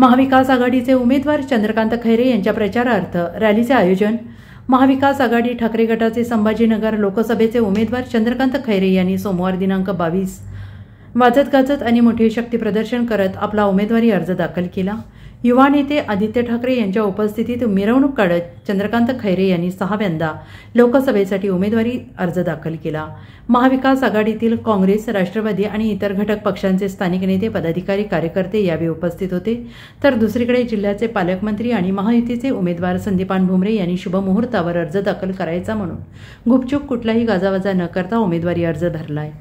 महाविकास आघाडीचे उमेदवार चंद्रकांत खैरे यांच्या प्रचारार्थ रॅलीचे आयोजन. महाविकास आघाडी ठाकरे गटाचे संभाजीनगर लोकसभेचे उमेदवार चंद्रकांत खैरे यांनी सोमवार दिनांक 22 वाजत गाजत आणि मोठे शक्ती प्रदर्शन करत आपला उमेदवारी अर्ज दाखल केला. युवा नेते आदित्य ठाकरे यांच्या उपस्थितीत मिरवणूक काढत चंद्रकांत खैरे यांनी 6व्यांदा लोकसभेसाठी उमेदवारी अर्ज दाखल केला. महाविकास आघाडीतील काँग्रेस, राष्ट्रवादी आणि इतर घटक पक्षांचे स्थानिक नेते, पदाधिकारी, कार्यकर्ते यावेळी उपस्थित होते. तर दुसरीकडे जिल्ह्याचे पालकमंत्री आणि महायुतीचे उमेदवार संदीपान भुमरे यांनी शुभमुहूर्तावर अर्ज दाखल करायचा म्हणून गुपचूप कुठलाही गाजावाजा न करता उमेदवारी अर्ज भरलाय.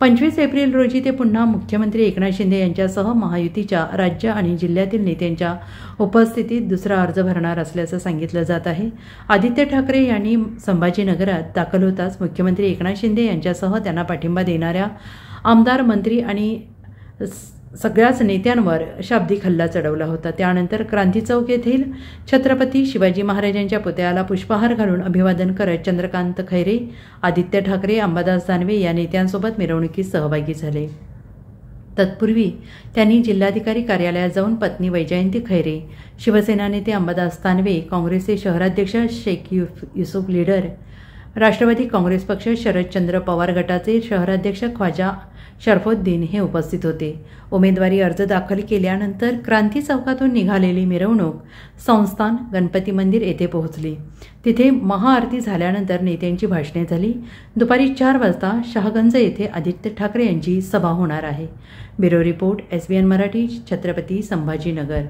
25 एप्रिल रोजी ते पुन्हा मुख्यमंत्री एकनाथ शिंदे यांच्यासह महायुतीच्या राज्य आणि जिल्ह्यातील नेत्यांच्या उपस्थितीत दुसरा अर्ज भरणार असल्याचं सांगितलं जात आहे. आदित्य ठाकरे यांनी संभाजीनगरात दाखल होताच मुख्यमंत्री एकनाथ शिंदे यांच्यासह त्यांना पाठिंबा देणाऱ्या आमदार, मंत्री आणि सगळ्याच नेत्यांवर शाब्दिक हल्ला चढवला होता. त्यानंतर क्रांती चौक येथील छत्रपती शिवाजी महाराजांच्या पुतळ्याला पुष्पहार घालून अभिवादन करत चंद्रकांत खैरे, आदित्य ठाकरे, अंबादास दानवे या नेत्यांसोबत मिरवणुकीत सहभागी झाले. तत्पूर्वी त्यांनी जिल्हाधिकारी कार्यालयात जाऊन पत्नी वैजयंती खैरे, शिवसेना नेते अंबादास दानवे, काँग्रेसचे शहराध्यक्ष शेख युसुफ लीडर, राष्ट्रवादी काँग्रेस पक्ष शरदचंद्र पवार गटाचे शहराध्यक्ष ख्वाजा शरफुद्दीन हे उपस्थित होते. उमेदवारी अर्ज दाखल केल्यानंतर क्रांती चौकातून निघालेली मिरवणूक संस्थान गणपती मंदिर येथे पोहोचली. तिथे महाआरती झाल्यानंतर नेत्यांची भाषणे झाली. दुपारी 4 वाजता शहागंज येथे आदित्य ठाकरे यांची सभा होणार आहे. Bureau report, SBN Marathi, Chhatrapati Sambhajinagar.